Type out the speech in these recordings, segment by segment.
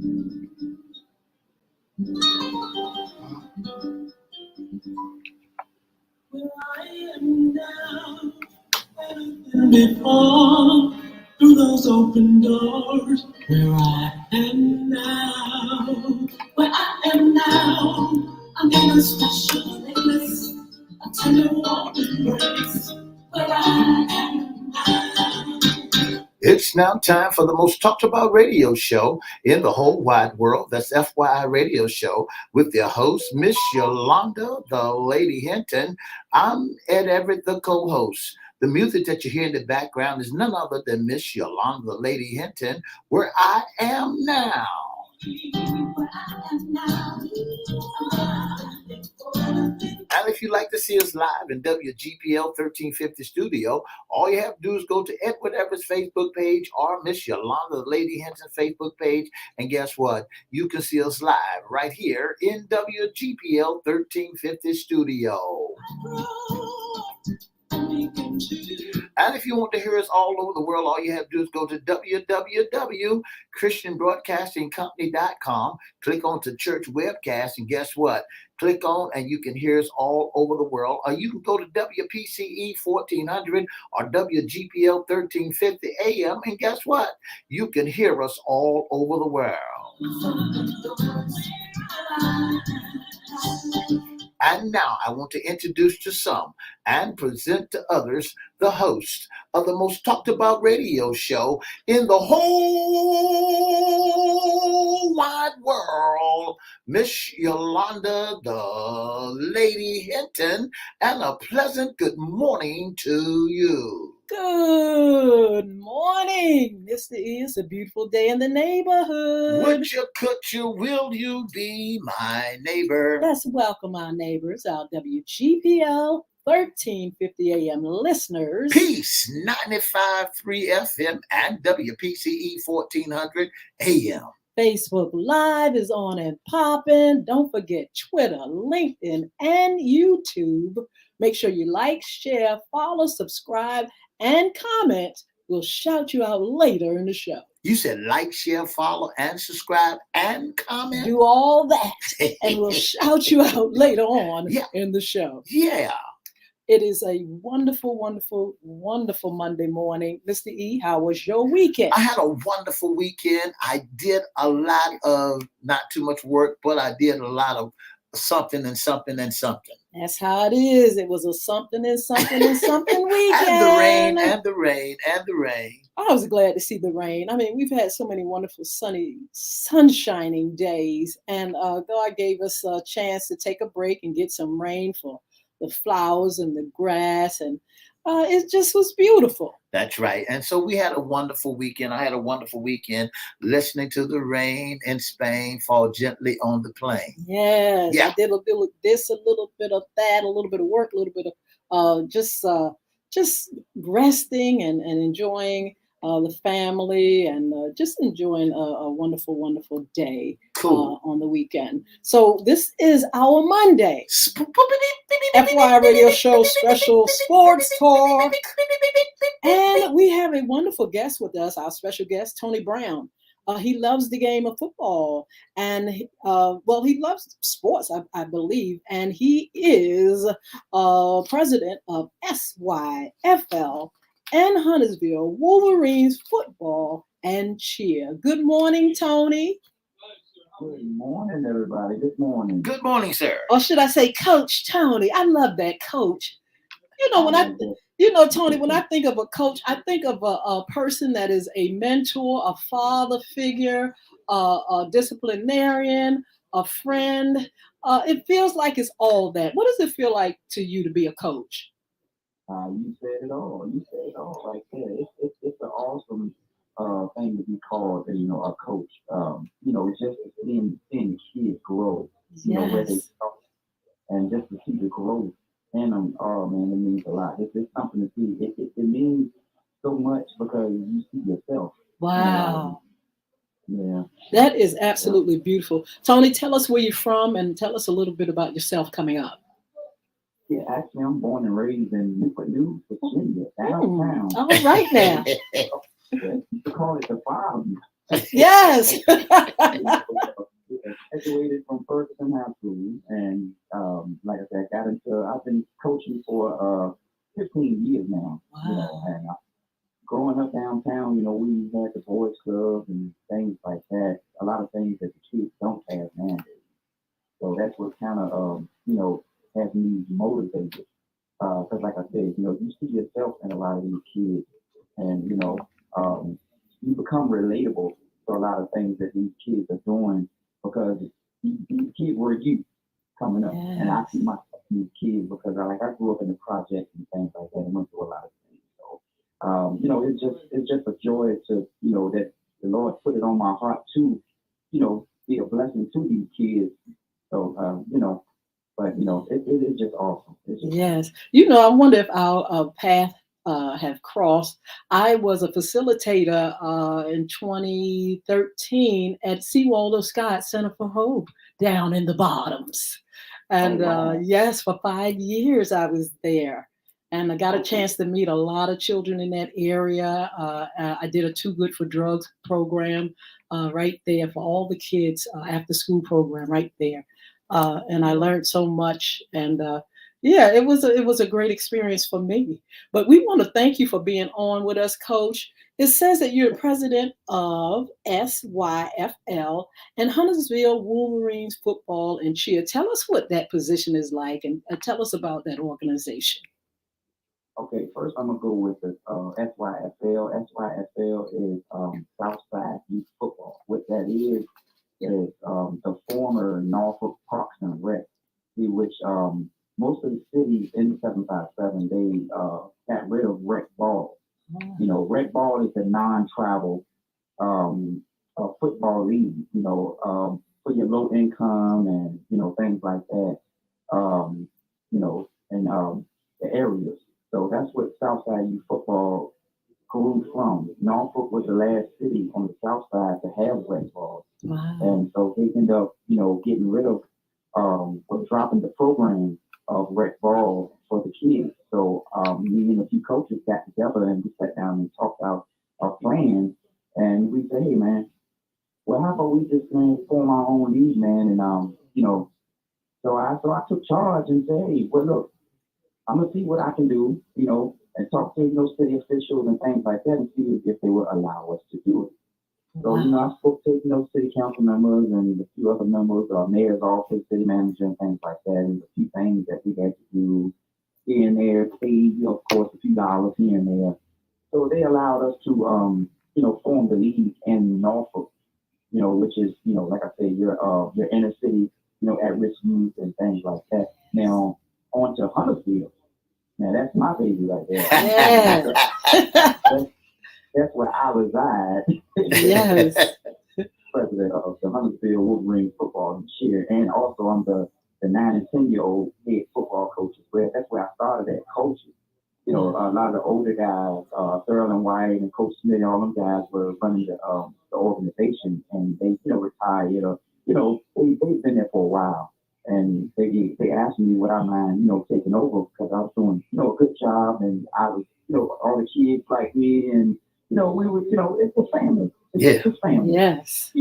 Where I am now, better than before, through those open doors. Where I am now, where I am now, I'm in a special place, a tender warm embrace. Where I am now. It's now time for the most talked about radio show in the whole wide world. That's FYI Radio Show with their host, Miss Yolanda, the Lady Hinton. I'm Ed Everett, the co-host. The music that you hear in the background is none other than Miss Yolanda, the Lady Hinton, Where I Am Now. Where I am now. And if you'd like to see us live in WGPL 1350 studio, all you have to do is go to Edward Everett's Facebook page or Miss Yolanda, the Lady Hinton Facebook page. And guess what? You can see us live right here in WGPL 1350 studio. And if you want to hear us all over the world, all you have to do is go to www.christianbroadcastingcompany.com, click on to church webcast, and guess what? Click on and you can hear us all over the world. Or you can go to WPCE 1400 or WGPL 1350 AM, and guess what? You can hear us all over the world. And now I want to introduce to some and present to others the host of the most talked about radio show in the whole wide world, Miss Yolanda, the Lady Hinton, and a pleasant good morning to you. Good morning. This is a beautiful day in the neighborhood. Would you, could you, will you be my neighbor? Let's welcome our neighbors, our WGPL 1350 AM listeners. Peace, 95.3 FM and WPCE 1400 AM. Facebook Live is on and popping. Don't forget Twitter, LinkedIn, and YouTube. Make sure you like, share, follow, subscribe, and comment. We'll shout you out later in the show. You said like, share, follow, and subscribe, and comment? Do all that, and we'll shout you out later on in the show. Yeah. It is a wonderful, wonderful, wonderful Monday morning. Mr. E, how was your weekend? I had a wonderful weekend. I did a lot of, not too much work, but I did a lot of something and something and something. That's how it is. It was a something and something and something weekend. And the rain, and the rain, and the rain. I was glad to see the rain. I mean, we've had so many wonderful sunshining days, and God gave us a chance to take a break and get some rain for the flowers and the grass, and it just was beautiful. That's right. And so we had a wonderful weekend. I had a wonderful weekend listening to the rain in Spain fall gently on the plain. Yes, yeah. I did a bit of this, a little bit of that, a little bit of work, a little bit of just resting and enjoying the family and just enjoying a wonderful, wonderful day on the weekend. So this is our Monday FY Radio Show special sports talk. And we have a wonderful guest with us, our special guest, Tony Brown. He loves the game of football, and he loves sports, I believe, and he is president of SYFL and Huntersville Wolverines football and cheer. Good morning, Tony. Good morning, everybody. Good morning. Good morning, sir. Or should I say Coach Tony? I love that, Coach. Tony, when I think of a coach, I think of a person that is a mentor, a father figure, a disciplinarian, a friend. It feels like it's all that. What does it feel like to you to be a coach? You said it all. You said it all right there. It's an awesome thing to be called, a coach. Just seeing kids grow, where they start, and just to see the growth in them. Oh man, it means a lot. It's something to see. It means so much because you see yourself. Wow. Yeah. That is absolutely beautiful. Tony, tell us where you're from and tell us a little bit about yourself coming up. Yeah, actually, I'm born and raised in Newport News, Virginia, downtown. All right now. You call it the farm. Yes. Graduated from Ferguson High School, and like I said, I've been coaching for 15 years now. Wow. And growing up downtown, we had the boys club and things like that. A lot of things that the kids don't have nowadays. So that's what kind of has me motivated. Because like I said, you see yourself in a lot of these kids, and you become relatable to a lot of things that these kids are doing because these kids were you coming up, and I see myself in these kids because I grew up in the projects and things like that, and went through a lot of things. So it's just a joy to that the Lord put it on my heart to be a blessing to these kids. So but it is just awesome. Yes. I wonder if our path have crossed. I was a facilitator in 2013 at Seawalder Scott Center for Hope down in the bottoms. And yes, for 5 years I was there. And I got a chance to meet a lot of children in that area. I did a Too Good for Drugs program right there for all the kids after school program right there. And I learned so much. And yeah, it was a great experience for me. But we want to thank you for being on with us, Coach. It says that you're the president of SYFL and Huntersville Wolverines Football and Cheer. Tell us what that position is like, and tell us about that organization. Okay, first I'm gonna go with the SYFL. SYFL is Southside Youth Football. What that is the former Norfolk Parks and Rec, which most of the cities in the 757 they got rid of rec ball. Rec ball is a non-travel football league. For your low income and things like that. And the areas. So that's what Southside Youth Football grew from. Norfolk was the last city on the south side to have rec ball. Wow. And so they end up, getting rid of or dropping the program of rec ball for the kids. So me and a few coaches got together and we sat down and talked out our plan. And we said, hey man, well how about we just form our own league, man? And so I took charge and said, hey, well look, I'm gonna see what I can do, and talk to city officials and things like that and see if they will allow us to do it. So, I spoke to, city council members and a few other members, mayor's office, city manager, and things like that, and a few things that we had to do here and there, pay, of course, a few dollars here and there. So they allowed us to, form the league in Norfolk, which is, like I said, your inner city, at-risk youth and things like that. Now, on to Huntersville. Now, that's my baby right there. Yeah. That's where I reside. Yes. President of the Huntersville Wolverine Football and Cheer, and also I'm the 9 and 10-year-old head football coach as well. That's where I started at coaching. A lot of the older guys, Thurl White and Coach Smith, all them guys were running the organization, and they retired. They've been there for a while, and they asked me would I mind taking over because I was doing a good job, and I was all the kids like me, and we were it's a family. It's a family. Yes.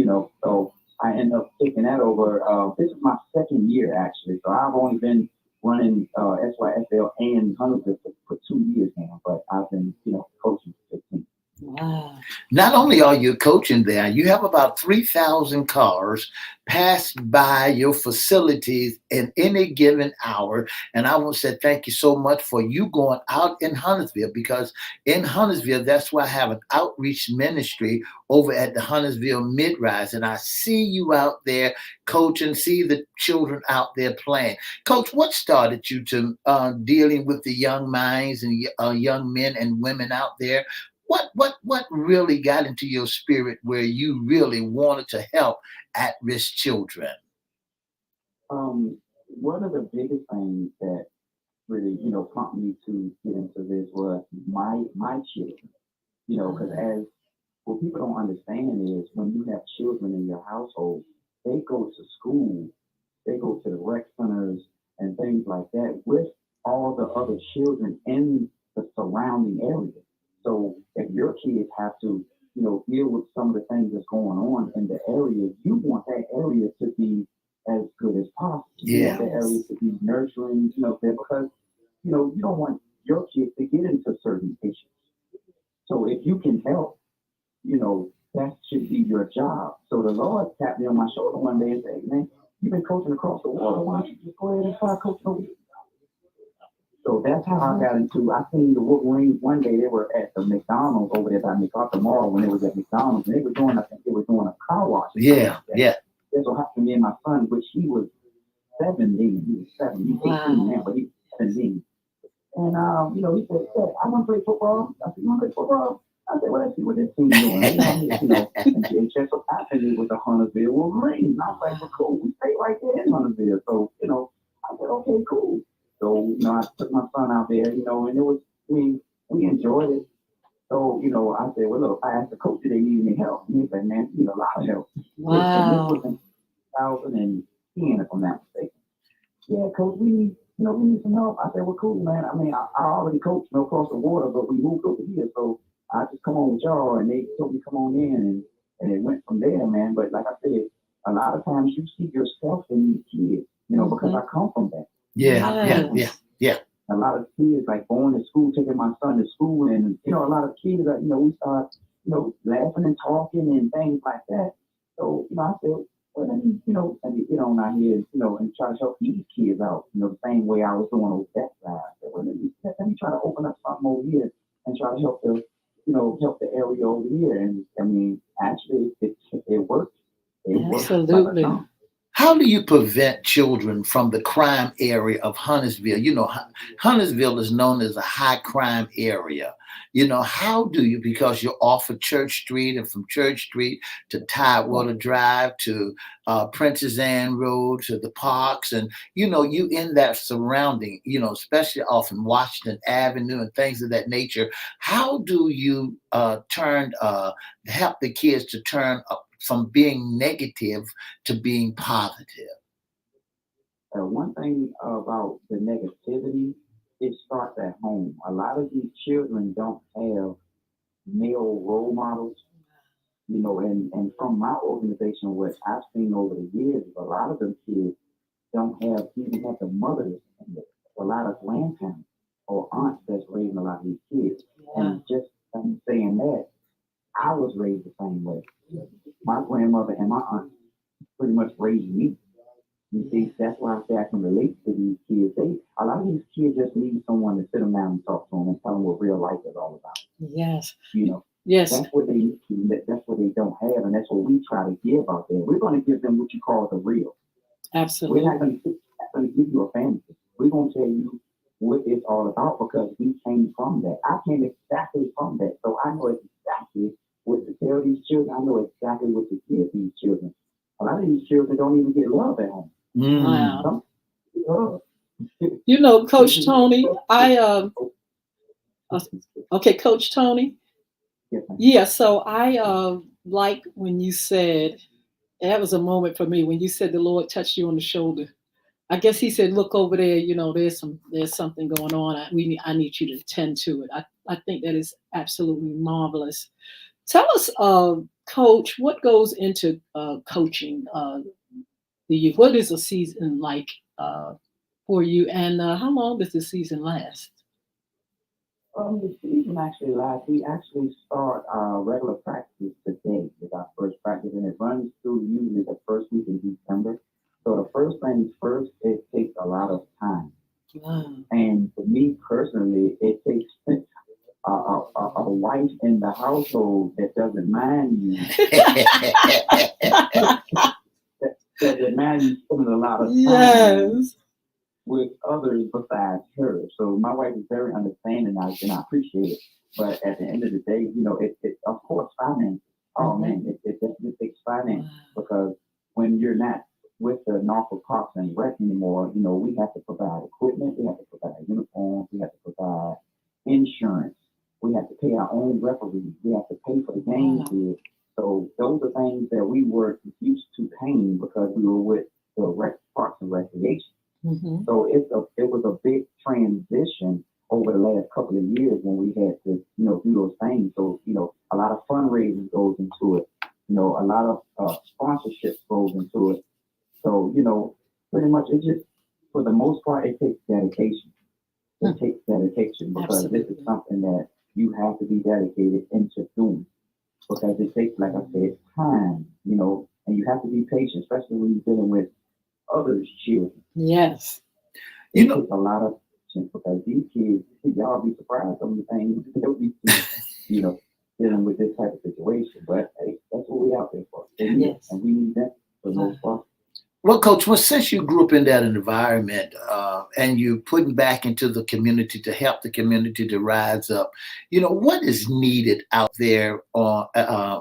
So I ended up taking that over. This is my second year actually, so I've only been running SYFL and Huntersville for 2 years now, but I've been coaching for 15. Wow. Not only are you coaching there, you have about 3,000 cars pass by your facilities in any given hour. And I want to say thank you so much for you going out in Huntersville, because in Huntersville, that's why I have an outreach ministry over at the Huntersville Mid-Rise. And I see you out there coaching, see the children out there playing. Coach, what started you to dealing with the young minds and young men and women out there? What really got into your spirit where you really wanted to help at-risk children? One of the biggest things that really, prompted me to get into this was my children. Because as what people don't understand is when you have children in your household, they go to school, they go to the rec centers and things like that with all the other children in the surrounding area. So if your kids have to deal with some of the things that's going on in the area, you want that area to be as good as possible. You want that area to be nurturing, because, you don't want your kids to get into certain issues. So if you can help, that should be your job. So the Lord tapped me on my shoulder one day and said, man, you've been coaching across the water. Why don't you just go ahead and try coaching over here? So that's how I got into. I seen the Wolverines one day. They were at the McDonald's over there by MacArthur Mall when they was at McDonald's, and they were doing. I think they were doing a car wash. Yeah. That's what happened to me and my son, which he was 17. He was 7. He's 18 now, but he's 17. And he said, "I want to play football." I said, "You want to play football?" I said, "Well, let's see what this team doing." And just so happened it was the Huntersville Wolverines. And I was like, "Well, cool. We stay right there in Huntersville." So I said, "Okay, cool." So, I took my son out there, and it was, we enjoyed it. So, I said, well, look, I asked the coach, did they need any help? And he said, man, you need a lot of help. Wow. And this was in 2010, if I'm not mistaken. Yeah, coach, we need some help. I said, well, cool, man. I mean, I already coached, across the water, but we moved over here. So I just come on with y'all, and they told me come on in, and it went from there, man. But like I said, a lot of times you see yourself in these kids, because I come from that. Yeah. A lot of kids like going to school, taking my son to school, and a lot of kids that we start laughing and talking and things like that. So I said, well, let me get on out here, and try to help these kids out, the same way I was doing over that side. I said, well, let me try to open up something over here and try to help the area over here. And I mean, actually, it worked. Absolutely. How do you prevent children from the crime area of Huntersville? Huntersville is known as a high crime area. How do you, because you're off of Church Street, and from Church Street to Tidewater Drive to Princess Anne Road to the parks, and you in that surrounding, especially off in Washington Avenue and things of that nature. How do you help the kids to turn from being negative to being positive? One thing about the negativity, it starts at home. A lot of these children don't have male role models, and from my organization, what I've seen over the years, a lot of them kids don't even have the mothers, and a lot of grandparents or aunts that's raising a lot of these kids. Yeah. And just saying that, I was raised the same way. My grandmother and my aunt pretty much raised me. You see, that's why I say I can relate to these kids. A lot of these kids just need someone to sit them down and talk to them and tell them what real life is all about. Yes. Yes. That's what they don't have, and that's what we try to give out there. We're going to give them what you call the real. Absolutely. We're not going to give you a fantasy. We're going to tell you what it's all about because we came from that. I came exactly from that, so I know exactly what to tell these children. I know exactly what to give these children. A lot of these children don't even get love at home. Wow. Coach Tony, Coach Tony. Yeah, so I like when you said, that was a moment for me when you said the Lord touched you on the shoulder. I guess he said, look over there, there's something going on. I need you to tend to it. I think that is absolutely marvelous. Tell us, Coach, what goes into coaching the youth? What is a season like for you, and how long does the season last? The season actually lasts. We actually start our regular practice today with our first practice, and it runs through usually the first week in December. So the first things first, it takes a lot of time. Wow. And for me personally, it takes a wife in the household that doesn't mind you. that mind you spending a lot of time with others besides her. So my wife is very understanding, and I appreciate it. But at the end of the day, it of course finance. Oh man, it definitely takes finance because when you're not with the Norfolk Parks and Rec anymore, we have to provide equipment, we have to provide uniforms, we have to provide insurance, we have to pay our own referees, we have to pay for the game field. So those are things that we were used to paying because we were with the Parks and Recreation. Mm-hmm. So it was a big transition over the last couple of years when we had to, do those things. So, a lot of fun fundraising goes into it. You know, a lot of sponsorships goes into it. So, pretty much it just, for the most part, it takes dedication. It takes dedication because this is Absolutely. something that you have to be dedicated into doing because it takes, like I said, time, and you have to be patient, especially when you're dealing with others' children. Yes. It takes a lot of patience because these kids, y'all be surprised on the things they'll be, you know, dealing with this type of situation. But hey, that's what we're out there for. They need us, and we need them for the most part. Well, Coach, since you grew up in that environment and you putting back into the community to help the community to rise up, what is needed out there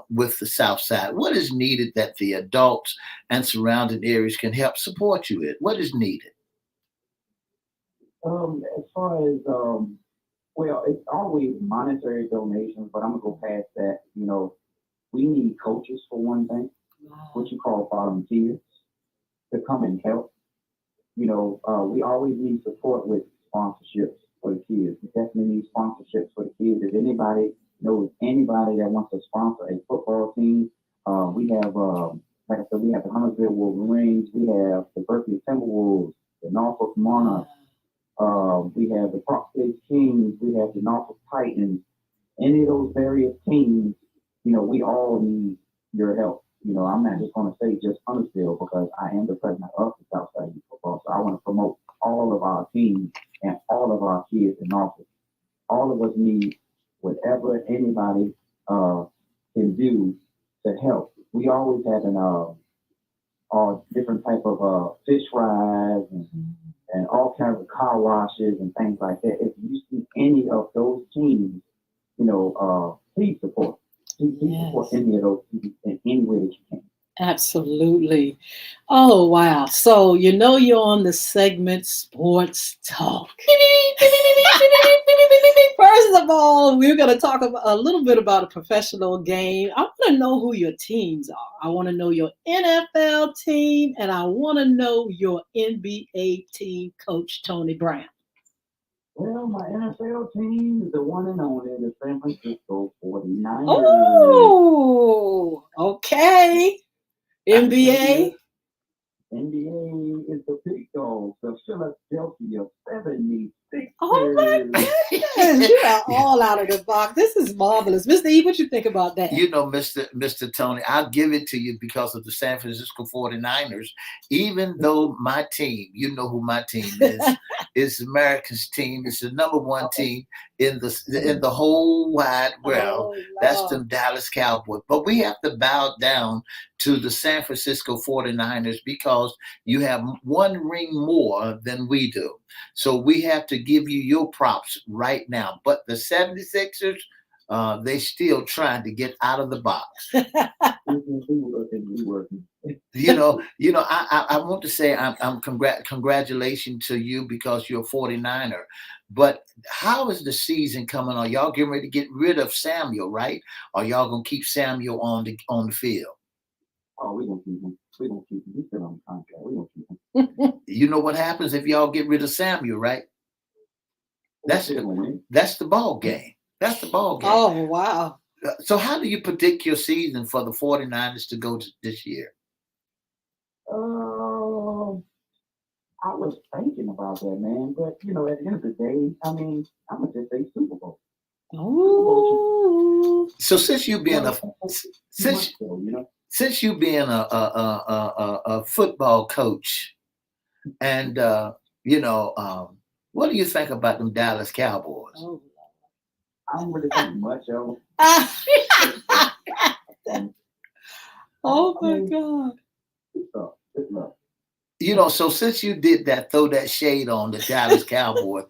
with the South Side? What is needed that the adults and surrounding areas can help support you in? What is needed? As far as well, it's always monetary donations, but I'm gonna go past that. We need coaches for one thing, what you call volunteers to come and help. We always need support with sponsorships for the kids. We definitely need sponsorships for the kids. If anybody knows anybody that wants to sponsor a football team, we have, like I said, we have the Huntersville Wolverines, we have the Berkeley Timberwolves, the Norfolk Monarchs, we have the Park Place Kings, we have the Norfolk Titans. Any of those various teams, we all need your help. I'm not just going to say just Huntersville because I am the president of the Southside Youth Football. So I want to promote all of our teams and all of our kids in Norfolk. All of us need whatever anybody can do to help. We always have all different type of fish fries and all kinds of car washes and things like that. If you see any of those teams, please support. Please support any of those teams in any way that you can. Absolutely. Oh, wow. So, you're on the segment Sports Talk. First of all, we're going to talk about a little bit about a professional game. I want to know who your teams are. I want to know your NFL team, and I want to know your NBA team, Coach Tony Brown. Well, my NFL team is the one and only, the San Francisco 49ers. Oh, okay. NBA? NBA is the big dog, the Philadelphia 76ers. Oh my goodness, you are all out of the box. This is marvelous. Mr. E, what you think about that? Mr. Tony, I'll give it to you because of the San Francisco 49ers. Even though my team, you know who my team is America's team. It's the number one team in the whole wide world. That's the Dallas Cowboys. But we have to bow down to the San Francisco 49ers because you have one ring more than we do. So we have to give you your props right now. But the 76ers, they still trying to get out of the box. We working. I want to say I'm congratulations to you because you're a 49er. But how is the season coming on? Y'all getting ready to get rid of Samuel, right? Or y'all gonna keep Samuel on the field? Oh, we're gonna keep him. We're gonna keep him. He's still on contract. We're gonna keep him. You know what happens if y'all get rid of Samuel, right? That's the ball game. That's the ball game. Oh, wow. So how do you predict your season for the 49ers to go this year? I was thinking about that, man. But, at the end of the day, I'm going to just say Super Bowl. Oh. So since you being since you being a football coach, and what do you think about them Dallas Cowboys? Oh, I don't really think much of them. Oh my God! Good luck. So since you did that, throw that shade on the Dallas Cowboys.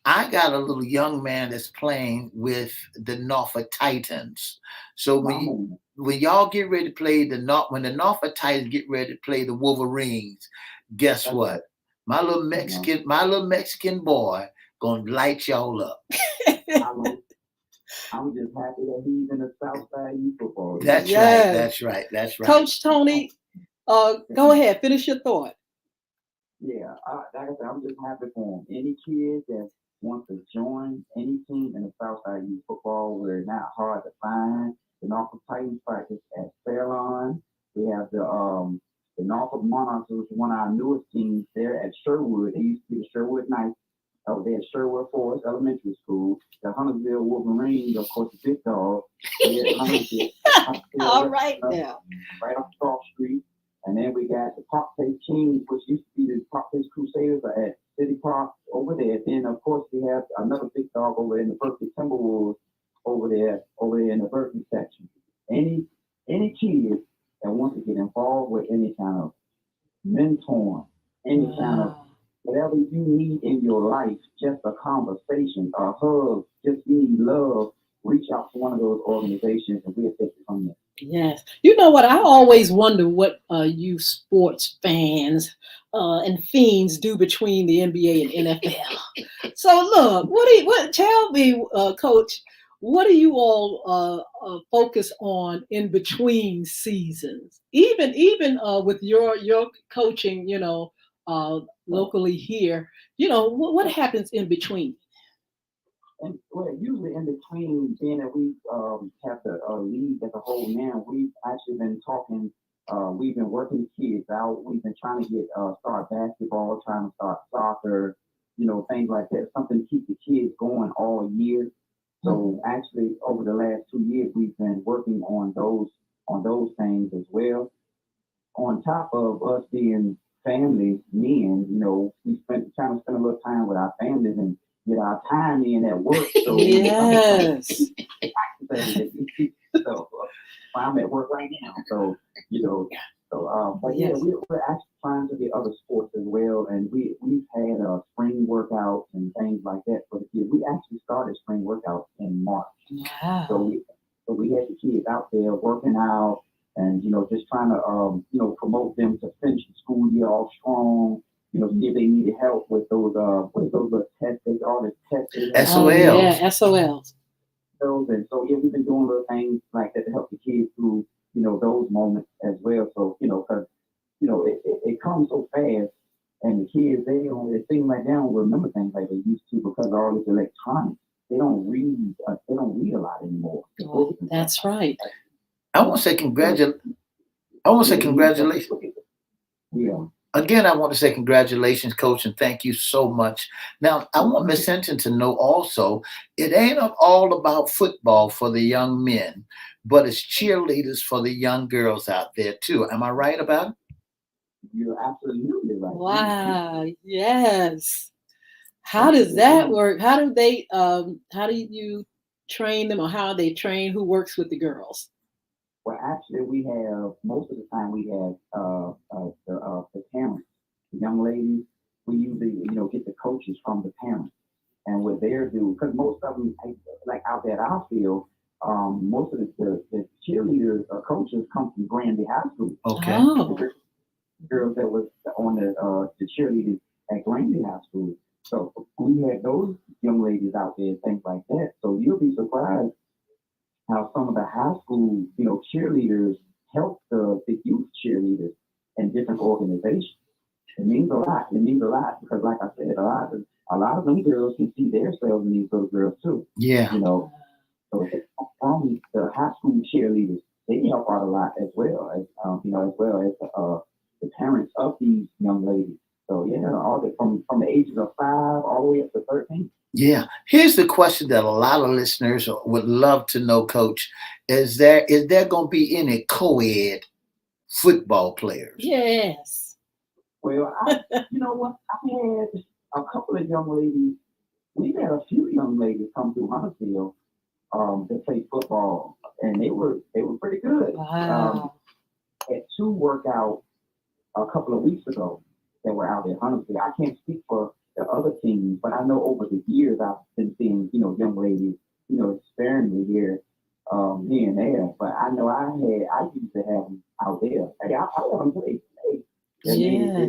I got a little young man that's playing with the Norfolk Titans. So when y'all get ready to play when the Norfolk Titans get ready to play the Wolverines, guess what? My little Mexican boy gonna light y'all up. I'm just happy that he's in the Southside Youth Football. That's right. That's right. Coach Tony, go ahead, finish your thought. Yeah, like I said, I'm just happy for him. Any kid that wants to join any team in the Southside Youth Football, we're not hard to find. The Norfolk Titans practice at Fairlawn. We have the Norfolk Monarchs, which is one of our newest teams. They're at Sherwood. They used to be the Sherwood Knights. They're at Sherwood Forest Elementary School. The Huntersville Wolverines, of course, the big dog. They're at Huntersville. All right now. Right off South Street. And then we got the Park Place Kings, which used to be the Park Place Crusaders, are at City Park over there. Then, of course, we have another big dog over there in the Berkeley Timberwolves over there in the Berkeley section. Any kid that wants to get involved with any kind of mentoring, any kind of whatever you need in your life, just a conversation, a hug, just you need love, reach out to one of those organizations and we'll take it from there. Yes. You know what? I always wonder what you sports fans and fiends do between the NBA and NFL. So look, tell me, Coach, what do you all focus on in between seasons? Even with your coaching, locally here, what happens in between? And well, usually in between, being that we have the league as a whole now, we've actually been talking. We've been working kids out. We've been trying to get start basketball, trying to start soccer, things like that. Something to keep the kids going all year. So actually, over the last 2 years, we've been working on those things as well. On top of us being family men, we trying to spend a little time with our families and get our time in at work. So yes. So I'm at work right now. So but yeah, we're actually trying to get other sports as well, and we've had spring workouts and things like that for the kids. We actually started spring workouts in March. Wow. So we had the kids out there working out and just trying to promote them to finish the school year off strong. See if they needed help with those little tests, all the tests. SOLs. Oh, yeah, SOLs. And so we've been doing little things like that to help the kids through those moments as well. So because it comes so fast, and the kids it seems like they don't remember things like they used to because of all this electronics. They don't read. They don't read a lot anymore. Oh, that's right. I want to say congratulations. Yeah. Again, I want to say congratulations, Coach, and thank you so much. Now, I want Miss Hinton to know also, it ain't all about football for the young men, but it's cheerleaders for the young girls out there too. Am I right about it? You're absolutely right. Wow. Yes. How does that work? How do they? How do you train them, or how are they trained? Who works with the girls? Well, actually, we have most of the time we have the parents, the young ladies. We usually get the coaches from the parents, and what they're doing because most of them like out there at our field, most of the cheerleaders or coaches come from Granby High School. Okay. Oh. Girls that was on the cheerleaders at Granby High School. So we had those young ladies out there, things like that. So you'll be surprised how some of the high school, cheerleaders help the youth cheerleaders in different organizations. It means a lot. It means a lot because, like I said, a lot of them girls can see themselves in these little girls too. Yeah. So from the high school cheerleaders, they help out a lot as well as the parents of these young ladies. So all the from the ages of 5 all the way up to 13. Yeah. Here's the question that a lot of listeners would love to know, Coach. Is there going to be any co-ed football players? Yes. Well, you know what? I had a couple of young ladies. We've had a few young ladies come through Huntersville that play football, and they were pretty good. Wow. Had 2 workouts a couple of weeks ago that were out there Huntersville. I can't speak for the other teams, but I know over the years I've been seeing, young ladies, sparingly here and there. But I know I used to have them out there. Hey, I let them play. Yeah.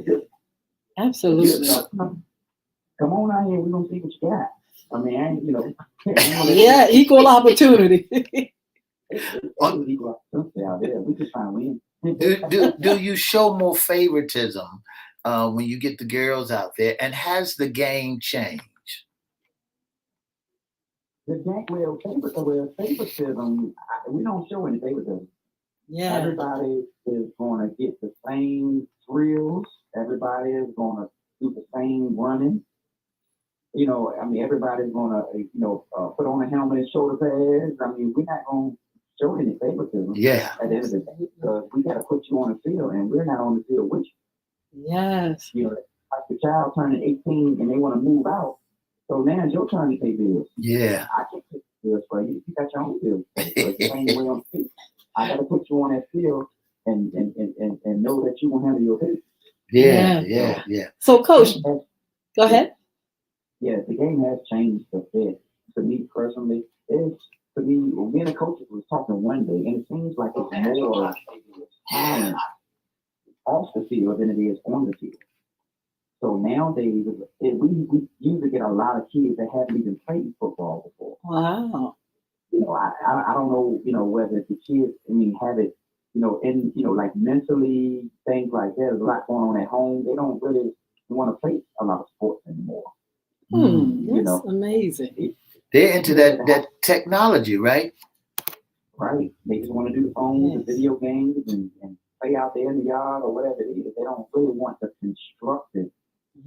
Absolutely. Come on out here, we're gonna see what you got. I mean, I ain't, Yeah, equal opportunity. Equal opportunity out there. We just trying to win. Do you show more favoritism when you get the girls out there? And has the game changed? The game, favoritism, we don't show any favoritism. Yeah. Everybody is going to get the same thrills. Everybody is going to do the same running. Everybody's going to, put on a helmet and shoulder pads. We're not going to show any favoritism. Yeah. At the end of the day, because we got to put you on the field, and we're not on the field with you. Yes. Like the child turning 18 and they want to move out. So now it's your turn to pay bills. Yeah. I can't pay bills for you. You got your own bills. So it's the same way on the field. I got to put you on that field and know that you will handle your business. Yeah. So, Coach, go ahead. Yeah, the game has changed a bit. To me personally, me and the coaches was talking one day, and it seems like it's more talent off the field than it is on the field. So nowadays, we usually get a lot of kids that haven't even played football before. Wow. I don't know, whether the kids, have it, like mentally, things like that. There's a lot going on at home. They don't really want to play a lot of sports anymore. That's amazing. They're into that technology, right? Right. They just want to do the phones and video games and play out there in the yard or whatever it is. They don't really want the constructive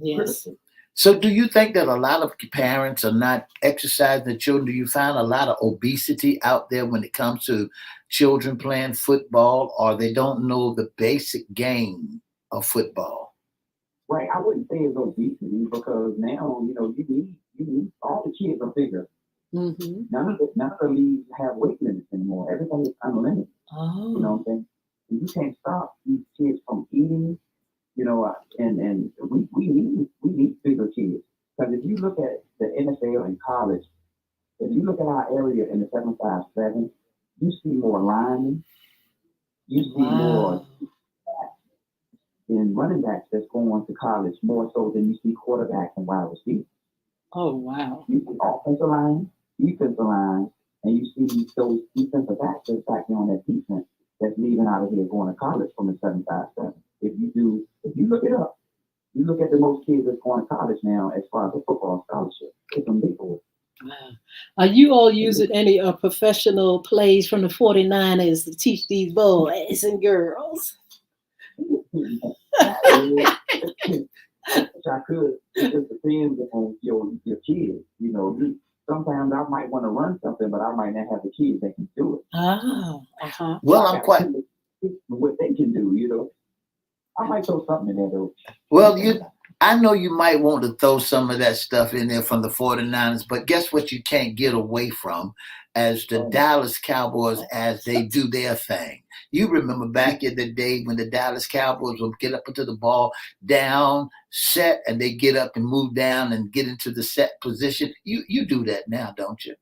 criticism. So do you think that a lot of parents are not exercising the children? Do you find a lot of obesity out there when it comes to children playing football, or they don't know the basic game of football? Right. I wouldn't say it's obesity because now, you need all the kids are bigger. Mm-hmm. None of the leagues have weight limits anymore. Everything is unlimited. Oh. You know what I'm saying? You can't stop these kids from eating. And we need bigger kids. Because if you look at the NFL and college, if you look at our area in the 757, you see more linemen, you see more in running backs that's going to college more so than you see quarterbacks and wide receivers. Oh wow! You see offensive line, defensive line, and you see those defensive backs that's back on that defense that's leaving out of here going to college from the 757. If you look it up, you look at the most kids that's going to college now as far as the football scholarship. It's a big boy. Wow. Are you all using any professional plays from the 49ers to teach these boys and girls? I could. It just depends on your kids. Sometimes I might want to run something, but I might not have the kids that can do it. Well, I'm quite what they can do. I might throw something in there though. Well, I know you might want to throw some of that stuff in there from the 49ers, but guess what you can't get away from as the Dallas Cowboys as they do their thing. You remember back in the day when the Dallas Cowboys would get up into the ball down, set, and they get up and move down and get into the set position. You do that now, don't you?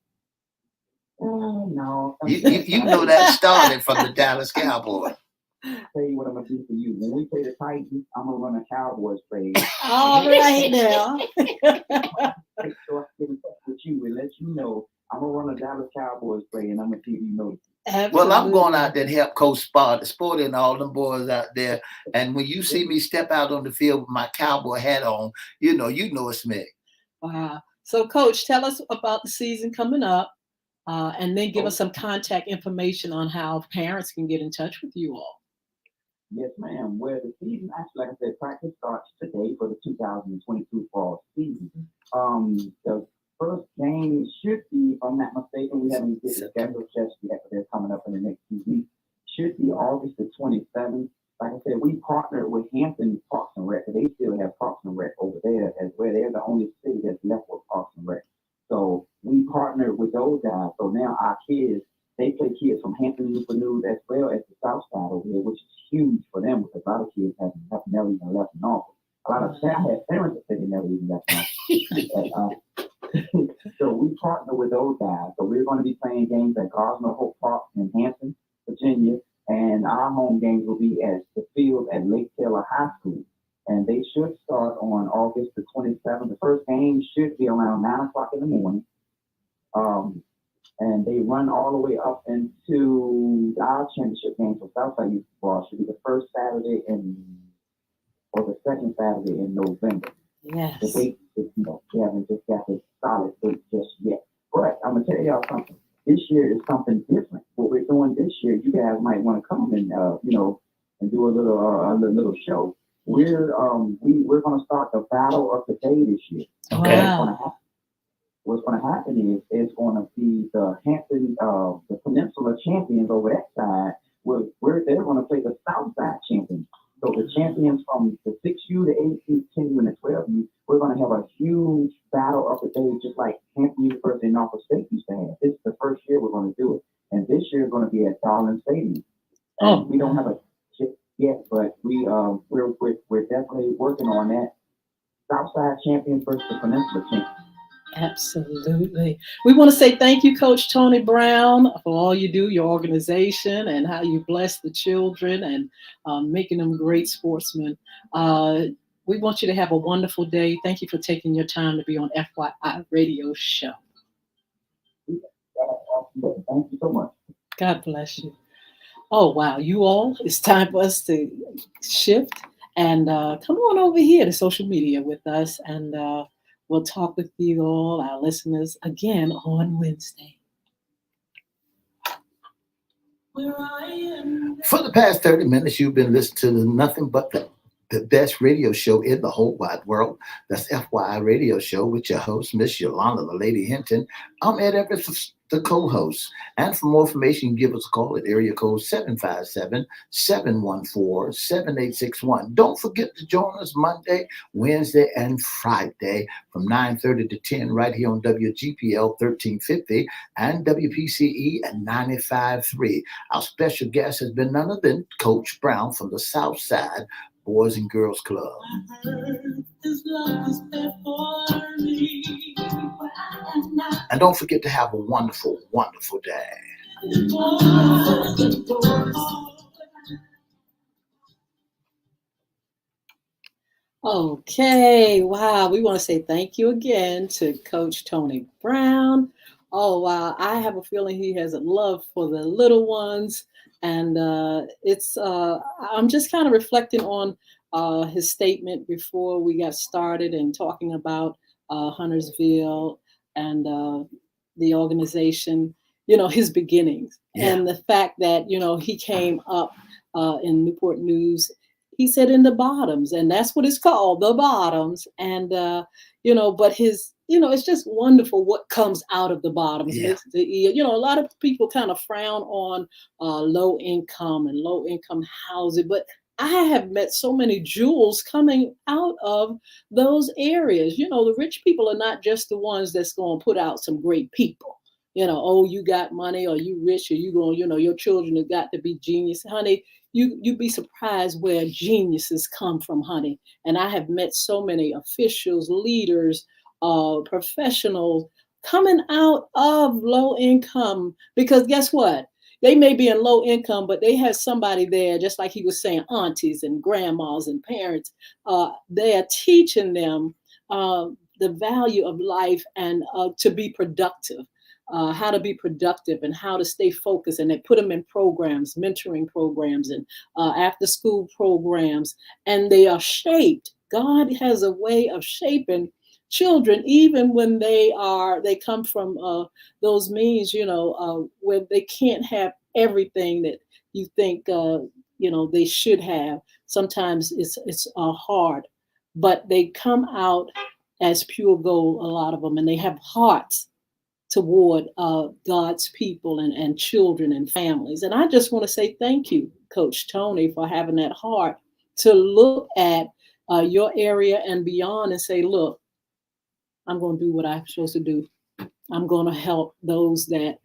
No. You know that started from the Dallas Cowboys. I'll tell you what I'm going to do for you. When we play the Titans, I'm going to run a Cowboys play. All right now. Make sure I get in touch with you and let you know I'm going to run a Dallas Cowboys play and I'm going to see if you know. Absolutely. Well, I'm going out there to help Coach Sporty and all them boys out there. And when you see me step out on the field with my cowboy hat on, you know it's me. Wow. So, Coach, tell us about the season coming up and then give us some contact information on how parents can get in touch with you all. Yes, ma'am. Well, the season, actually, like I said, practice starts today for the 2022 fall season. The first game should be, if I'm not mistaken, we haven't get the schedule just yet, but they're coming up in the next 2 weeks. Should be August the 27th. Like I said, we partnered with Hinton Parks and Rec. They still have Parks and Rec over there as well. They're the only city that's left with Parks and Rec. So we partnered with those guys. So now our kids, they play kids from Hampton, Newport News, as well as the South Side over here, which is huge for them because a lot of kids have never even left an office. A lot of I had parents that said they never even left an office. So we partner with those guys. So we're going to be playing games at Gosnell Hope Park in Hampton, Virginia, and our home games will be at the field at Lake Taylor High School. And they should start on August the 27th. The first game should be around 9 o'clock in the morning. And they run all the way up into our championship game for Southside Youth Football. Should be the first Saturday or the second Saturday in November. Yes. The date is, we haven't just got the solid date just yet. But I'm gonna tell y'all something. This year is something different. What we're doing this year, you guys might want to come and and do a little show. We're gonna start the battle of the day this year. Okay. Wow. What's going to happen is it's going to be the Hampton, the Peninsula champions over that side. They're going to play the South Side champions. So the champions from the 6U, the 8U, 10U, and the 12U, we're going to have a huge battle of the day, just like Hampton University and Norfolk State used to have. This is the first year we're going to do it, and this year is going to be at Darling Stadium. Oh. We don't have a chip yet, but we're definitely working on that. Southside champions versus the Peninsula champions. Absolutely. We want to say thank you, Coach Tony Brown, for all you do, your organization, and how you bless the children and making them great sportsmen. We want you to have a wonderful day. Thank you for taking your time to be on FYI Radio Show. Thank you so much. God bless you. Oh, wow. You all, it's time for us to shift and come on over here to social media with us, and we'll talk with you all, our listeners, again on Wednesday. For the past 30 minutes, you've been listening to nothing but the best radio show in the whole wide world. That's FYI Radio Show with your host, Miss Yolanda, the Lady Hinton. I'm Ed Everett, the co-host. And for more information, give us a call at area code 757-714-7861. Don't forget to join us Monday, Wednesday, and Friday from 9:30 to 10 right here on WGPL 1350 and WPCE at 95.3. Our special guest has been none other than Coach Brown from the South Side Boys and Girls Club. And don't forget to have a wonderful, wonderful day. Okay, wow. We want to say thank you again to Coach Tony Brown. Oh, wow. I have a feeling he has a love for the little ones. And I'm just kind of reflecting on his statement before we got started and talking about Huntersville and the organization, his beginnings. Yeah. And the fact that, he came up in Newport News. He said in the bottoms, and that's what it's called, the bottoms. And, but his, it's just wonderful what comes out of the bottoms. Yeah. A lot of people kind of frown on low income and low income housing, but I have met so many jewels coming out of those areas. The rich people are not just the ones that's going to put out some great people. You got money, or you rich, or you going, your children have got to be genius. Honey, you'd be surprised where geniuses come from, honey. And I have met so many officials, leaders, professionals coming out of low income, because guess what? They may be in low income, but they have somebody there, just like he was saying, aunties and grandmas and parents. They are teaching them the value of life and to be productive. How to be productive and how to stay focused. And they put them in programs, mentoring programs and after school programs. And they are shaped. God has a way of shaping children, even when they come from those means, where they can't have everything that you think, they should have. Sometimes it's hard, but they come out as pure gold, a lot of them, and they have hearts toward God's people and children and families. And I just want to say thank you, Coach Tony, for having that heart to look at your area and beyond and say, look, I'm going to do what I'm supposed to do. I'm going to help those that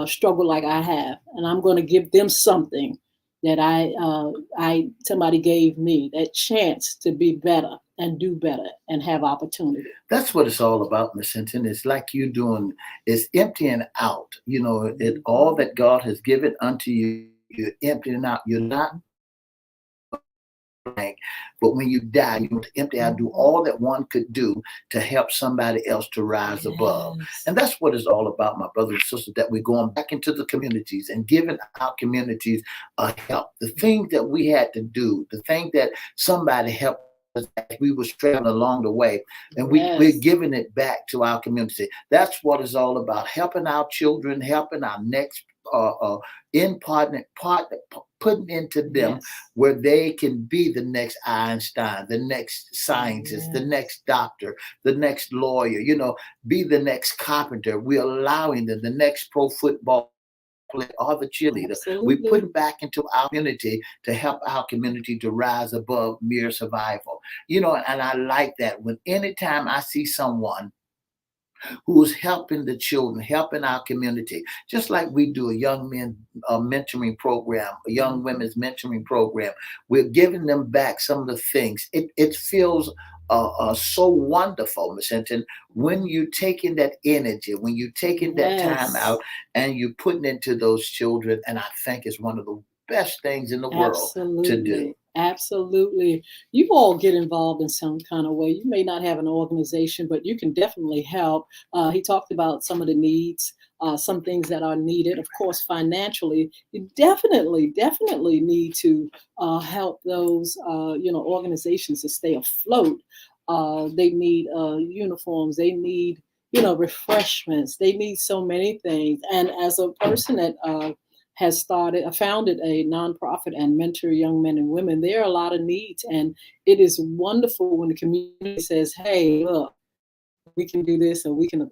struggle like I have. And I'm going to give them something that somebody gave me, that chance to be better and do better and have opportunity. That's what it's all about, Miss Hinton. It's like you doing, it's emptying out, it all that God has given unto you, you're emptying out. You're not blank, but when you die, you want to empty out, do all that one could do to help somebody else to rise above. And that's what it's all about, my brothers and sisters, that we're going back into the communities and giving our communities a help. The thing that we had to do, the thing that somebody helped we was traveling along the way, and we're Yes. giving it back to our community. That's what it's all about: helping our children, helping our next in putting into them Yes. where they can be the next Einstein, the next scientist, the Yes. next doctor, the next lawyer. Be the next carpenter. We're allowing them the next pro football player or the cheerleader. We put Absolutely. it back into our community to help our community to rise above mere survival. And I like that. When anytime I see someone who's helping the children, helping our community, just like we do a young men mentoring program, a young women's mentoring program. We're giving them back some of the things. It feels so wonderful, Miss Hinton, when you taking that energy, when you taking that time Yes. out and you putting into those children. And I think it's one of the best things in the world to do. Absolutely. Absolutely. You all get involved in some kind of way. You may not have an organization, but you can definitely help. He talked about some of the needs, some things that are needed. Of course, financially, you definitely need to help those, organizations to stay afloat. They need uniforms. They need, refreshments. They need so many things. And as a person that founded a nonprofit and mentor young men and women. There are a lot of needs, and it is wonderful when the community says, "Hey, look, we can do this, or we can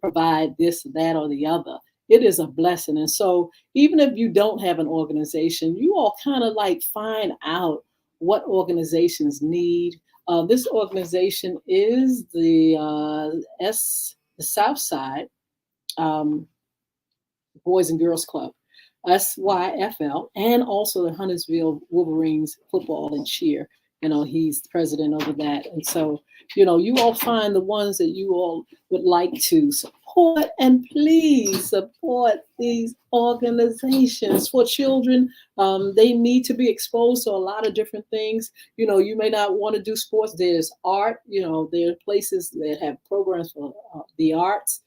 provide this, that, or the other." It is a blessing, and so even if you don't have an organization, you all kind of like find out what organizations need. This organization is the South Side. Um, Boys and Girls Club, SYFL, and also the Huntersville Wolverines football and cheer. He's president over that. And so, you all find the ones that you all would like to support, and please support these organizations for children. They need to be exposed to a lot of different things. You may not want to do sports. There's art, there are places that have programs for the arts.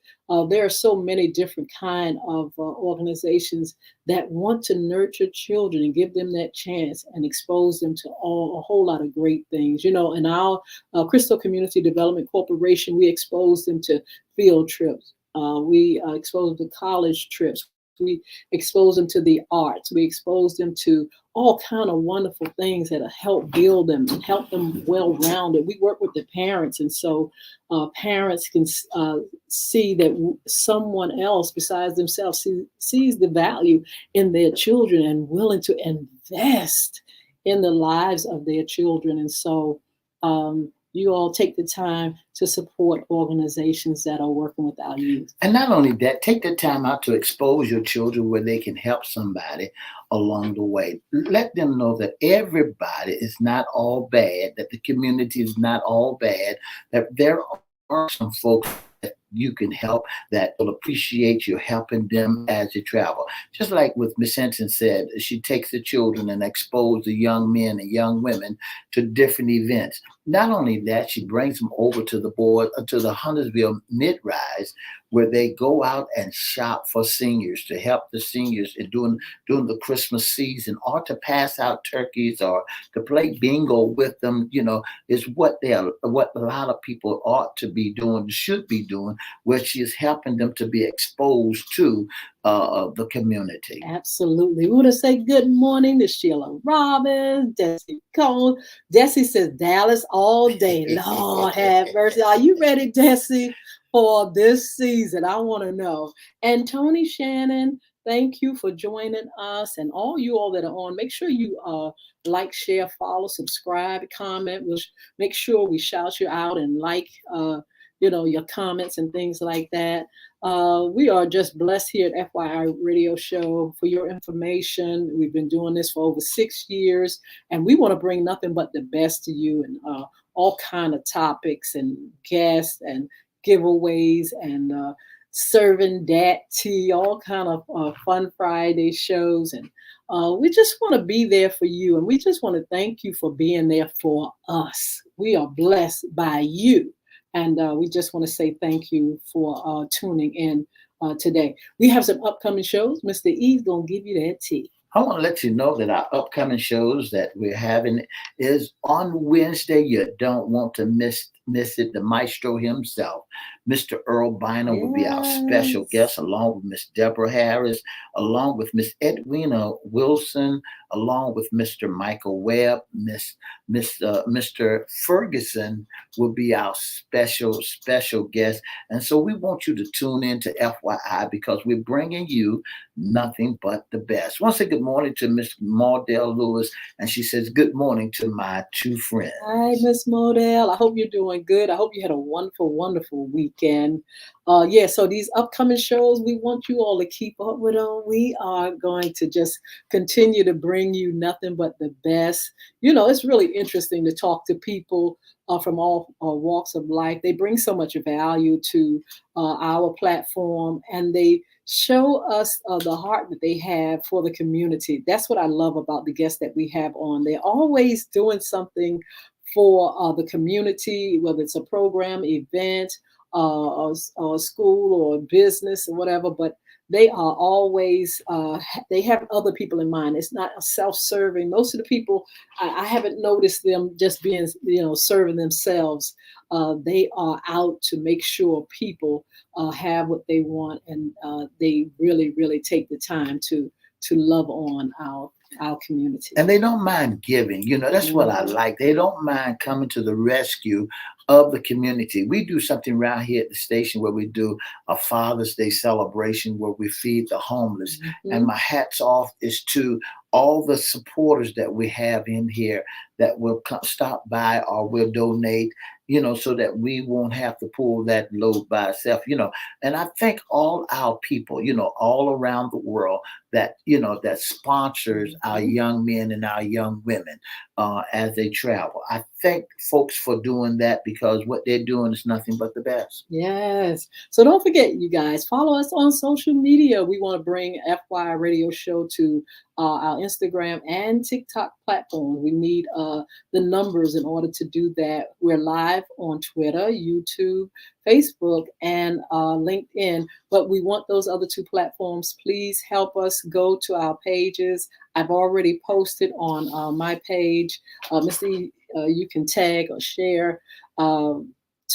There are so many different kind of organizations that want to nurture children and give them that chance and expose them to a whole lot of great things. In our Crystal Community Development Corporation, we expose them to field trips. We expose them to college trips. We expose them to the arts. We expose them to all kind of wonderful things that help build them and help them well-rounded. We work with the parents, and so parents can see that someone else besides themselves sees the value in their children and willing to invest in the lives of their children. And so you all take the time to support organizations that are working with our youth. And not only that, take the time out to expose your children where they can help somebody along the way. Let them know that everybody is not all bad, that the community is not all bad, that there are some folks that you can help that will appreciate you helping them as you travel. Just like with Miss Hinton said, she takes the children and exposes the young men and young women to different events. Not only that, she brings them over to the Huntersville Mid-Rise, where they go out and shop for seniors to help the seniors in during the Christmas season, or to pass out turkeys, or to play bingo with them. Is what a lot of people ought to be doing, should be doing, where she is helping them to be exposed to the community. Absolutely. We want to say good morning to Sheila Robbins, Desi Cole. Desi says Dallas all day. Lord have mercy. Are you ready, Desi, for this season? I want to know. And Tony Shannon, thank you for joining us, and all you all that are on. Make sure you like, share, follow, subscribe, comment. We'll make sure we shout you out and like your comments and things like that. We are just blessed here at FYI Radio Show. For your information, we've been doing this for over 6 years, and we want to bring nothing but the best to you, and all kind of topics and guests and giveaways and serving dat tea, all kind of fun Friday shows. And we just want to be there for you, and we just want to thank you for being there for us. We are blessed by you. And we just want to say thank you for tuning in today. We have some upcoming shows. Mr. E's going to give you that tea. I want to let you know that our upcoming shows that we're having is on Wednesday. You don't want to miss it. The maestro himself, Mr. Earl Biner, will be our special guest, along with Miss Deborah Harris, along with Miss Edwina Wilson, along with Mr. Michael Webb, Mr. Ferguson will be our special guest. And so we want you to tune in to FYI because we're bringing you nothing but the best. Once again, good morning to Miss Mardell Lewis, and she says good morning to my two friends. Hi, Miss Modell. I hope you're doing good. I hope you had a wonderful weekend. So these upcoming shows, we want you all to keep up with them. We are going to just continue to bring you nothing but the best. You know, it's really interesting to talk to people from all walks of life. They bring so much value to our platform, and they show us the heart that they have for the community. That's what I love about the guests that we have on. They're always doing something for the community, whether it's a program, event, or school or business or whatever, but they are always, they have other people in mind. It's not self-serving. Most of the people, I haven't noticed them just being, serving themselves. They are out to make sure people have what they want, and they really take the time to love on our community. And they don't mind giving. That's what I like. They don't mind coming to the rescue of the community. We do something around here at the station where we do a Father's Day celebration where we feed the homeless. And my hats off is to all the supporters that we have in here that will stop by or will donate, so that we won't have to pull that load by ourselves, And I thank all our people, all around the world that, that sponsors our young men and our young women as they travel. I thank folks for doing that because what they're doing is nothing but the best. Yes. So don't forget, you guys, follow us on social media. We want to bring FY Radio Show to our Instagram and TikTok platforms. We need the numbers in order to do that. We're live on Twitter, YouTube, Facebook, and LinkedIn, but we want those other two platforms. Please help us go to our pages. I've already posted on my page. Mr. You can tag or share to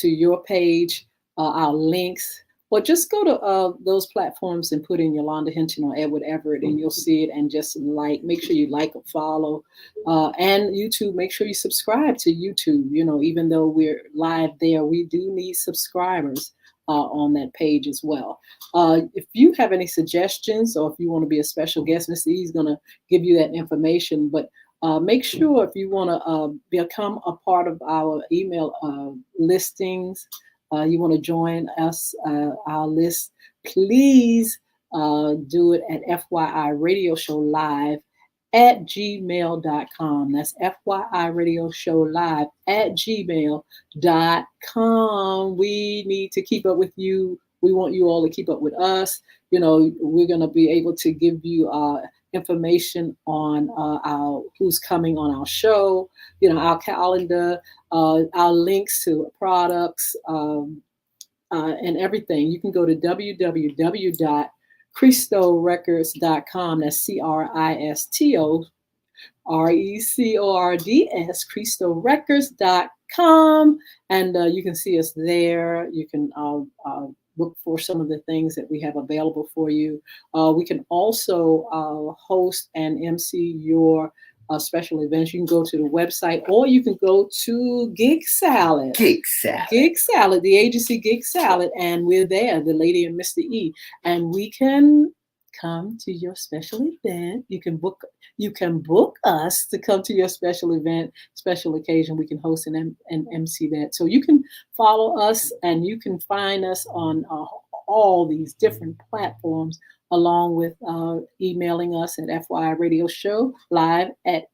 your page our links. Or just go to those platforms and put in Yolanda Hinton or Edward Everett, and you'll see it. And just make sure you like or follow. And YouTube, make sure you subscribe to YouTube. Even though we're live there, we do need subscribers on that page as well. If you have any suggestions or if you want to be a special guest, Mr. E is going to give you that information. But make sure if you want to become a part of our email listings, you want to join us, our list, please do it at FYI Radio Show Live at gmail.com. That's FYI Radio Show Live at gmail.com. We need to keep up with you. We want you all to keep up with us. We're going to be able to give you information on our who's coming on our show, our calendar, our links to products, and everything. You can go to www.cristorecords.com. That's CRISTORECORDS, cristorecords.com, and you can see us there. You can look for some of the things that we have available for you. We can also host and MC your special events. You can go to the website, or you can go to Gig Salad. Gig Salad, the agency Gig Salad, and we're there, the lady and Mr. E, and we can come to your special event. You can book us to come to your special event, special occasion. We can host and MC that. So you can follow us, and you can find us on all these different platforms, along with emailing us at FYI Radio Show Live at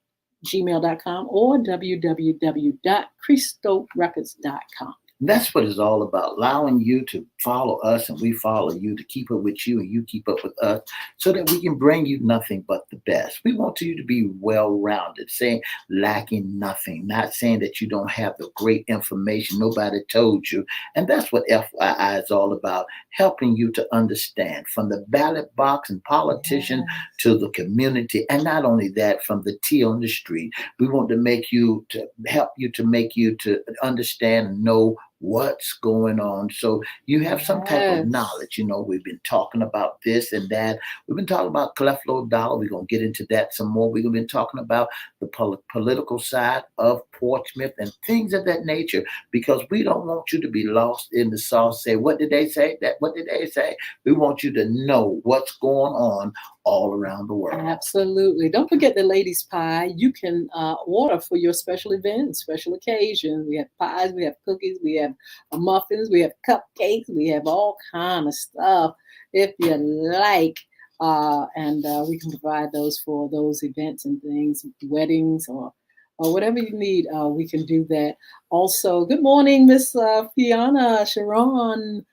gmail.com or www.cristorecords.com. And that's what it's all about, allowing you to follow us and we follow you, to keep up with you and you keep up with us, so that we can bring you nothing but the best. We want you to be well-rounded, saying lacking nothing, not saying that you don't have the great information nobody told you. And that's what FYI is all about, helping you to understand from the ballot box and politician Yes. to the community. And not only that, from the tea on the street. We want to make you, to help you, to make you to understand and know what's going on, so you have some type of Yes. knowledge. We've been talking about this and that. We've been talking about Cleflo Dollar. We're going to get into that some more. We've been talking about the political side of Portsmouth and things of that nature, because we don't want you to be lost in the sauce. Say, what did they say? That, what did they say? We want you to know what's going on all around the world. Absolutely. Don't forget the ladies' pie. You can order for your special event, special occasion. We have pies, we have cookies, we have muffins, we have cupcakes, we have all kind of stuff if you like. And we can provide those for those events and things, weddings or whatever you need. We can do that. Also, good morning, Miss Fiona Sharon.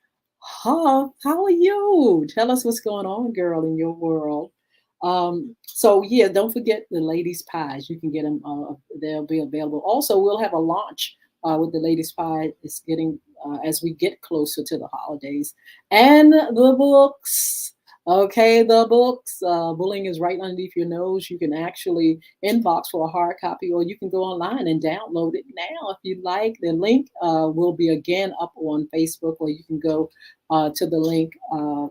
How are you? Tell us what's going on, girl, in your world. So yeah, don't forget the ladies' pies. You can get them. They'll be available. Also, we'll have a launch with the ladies' pie. It's getting as we get closer to the holidays, and the books. Okay, the books. Bullying is right underneath your nose. You can actually inbox for a hard copy, or you can go online and download it now if you like. The link will be again up on Facebook, or you can go to the link.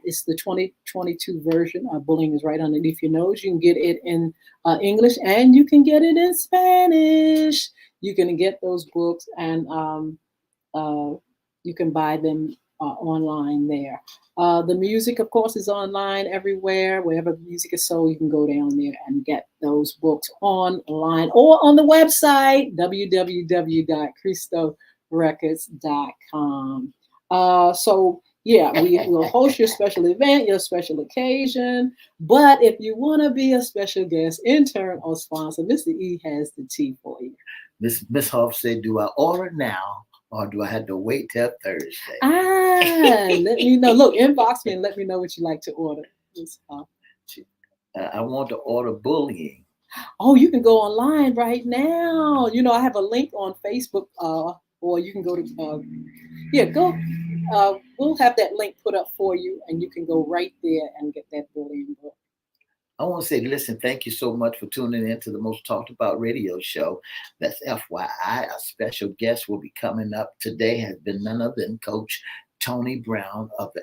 It's the 2022 version. Bullying is right underneath your nose. You can get it in English and you can get it in Spanish. You can get those books and uh, you can buy them online there. The music, of course, is online everywhere. Wherever music is sold, you can go down there and get those books online or on the website, www.cristorecords.com. So yeah, we will host your special event, your special occasion. But if you want to be a special guest, intern, or sponsor, Mr. E has the tea for you. Miss Hoff said, do I order now or do I have to wait till Thursday? Let me know. Look, inbox me and let me know what you like to order. I want to order bullying. Oh, you can go online right now. I have a link on Facebook, or you can go to, go. We'll have that link put up for you, and you can go right there and get that bullying book. I want to say, listen, thank you so much for tuning in to the most talked about radio show. That's FYI. A special guest will be coming up today, has been none other than Coach Tony Brown of the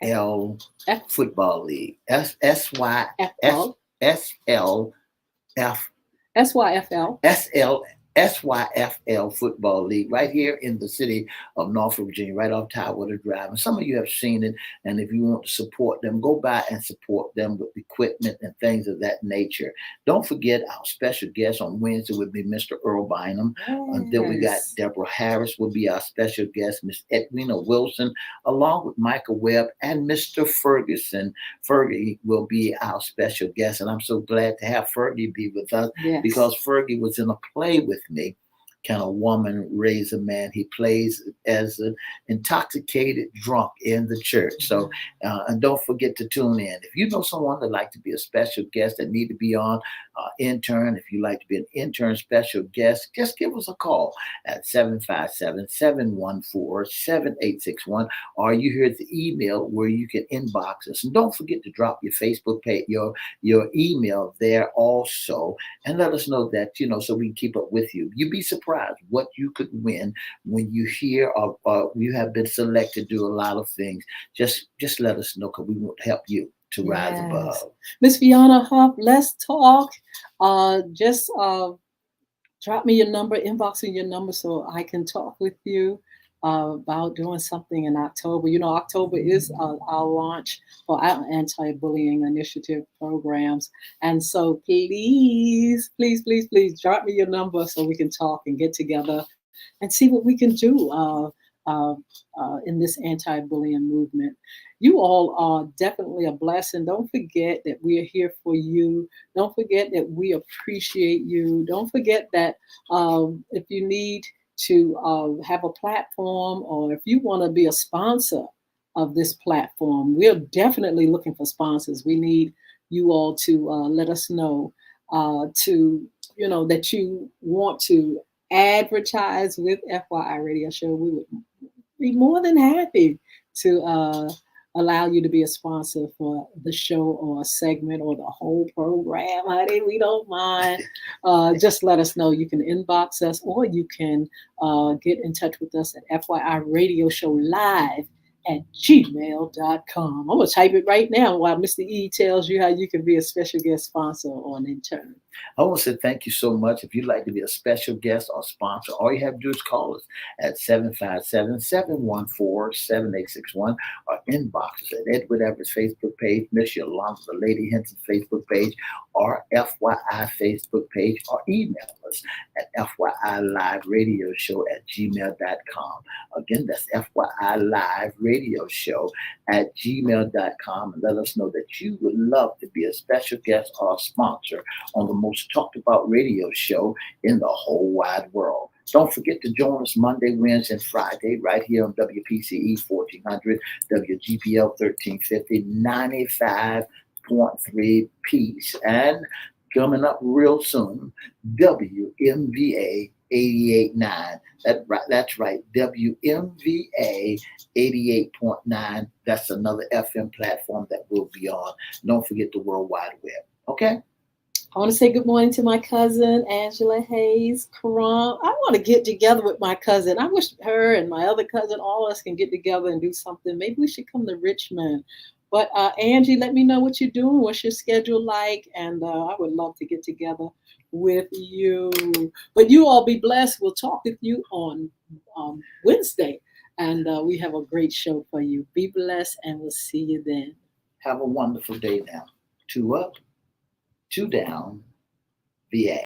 SYL Football League. SYFL. SYFL Football League, right here in the city of Norfolk, Virginia, right off Tidewater Drive. And some of you have seen it, and if you want to support them, go by and support them with equipment and things of that nature. Don't forget our special guest on Wednesday would be Mr. Earl Bynum. And then we got Deborah Harris will be our special guest, Miss Edwina Wilson, along with Michael Webb and Mr. Ferguson. Fergie will be our special guest, and I'm so glad to have Fergie be with us because Fergie was in a play with me. Can a woman raise a man? He plays as an intoxicated drunk in the church. So, and don't forget to tune in. If you know someone that like to be a special guest that need to be on intern, if you like to be an intern special guest, just give us a call at 757-714-7861, or you hear the email where you can inbox us. And don't forget to drop your Facebook page, your email there also, and let us know that, so we can keep up with you. You'd be surprised what you could win when you hear or you have been selected to do a lot of things. Just let us know, because we want to help you to rise above. Miss Fiona Huff, let's talk. Just drop me your number, inbox me your number so I can talk with you about doing something in October. October is our launch for our anti-bullying initiative programs. And so please drop me your number so we can talk and get together and see what we can do in this anti-bullying movement. You all are definitely a blessing. Don't forget that we are here for you. Don't forget that we appreciate you. Don't forget that if you need to have a platform, or if you want to be a sponsor of this platform, we're definitely looking for sponsors. We need you all to let us know that you want to advertise with FYI Radio Show. We would be more than happy to allow you to be a sponsor for the show or a segment or the whole program, honey. We don't mind. Just let us know. You can inbox us, or you can get in touch with us at FYI Radio Show Live at gmail.com. I'm going to type it right now while Mr. E tells you how you can be a special guest sponsor or an intern. I want to say thank you so much. If you'd like to be a special guest or sponsor, all you have to do is call us at 757-714-7861 or inbox us at Edward Everett's Facebook page, Miss Yolanda, the Lady Hinton Facebook page, or FYI Facebook page, or email us at FYILiveRadioShow@gmail.com. Again, that's FYILiveRadioShow@gmail.com, and let us know that you would love to be a special guest or a sponsor on the most talked about radio show in the whole wide world. Don't forget to join us Monday, Wednesday, and Friday right here on WPCE 1400, WGPL 1350, 95.3 Peace, and coming up real soon, WMVA 88.9. That's right, WMVA 88.9. That's another FM platform that we'll be on. Don't forget the World Wide Web. Okay? I want to say good morning to my cousin, Angela Hayes Karam. I want to get together with my cousin. I wish her and my other cousin, all of us can get together and do something. Maybe we should come to Richmond. But Angie, let me know what you're doing. What's your schedule like? And I would love to get together with you. But you all be blessed. We'll talk with you on Wednesday. And we have a great show for you. Be blessed, and we'll see you then. Have a wonderful day now. 2 up, 2 down, VA.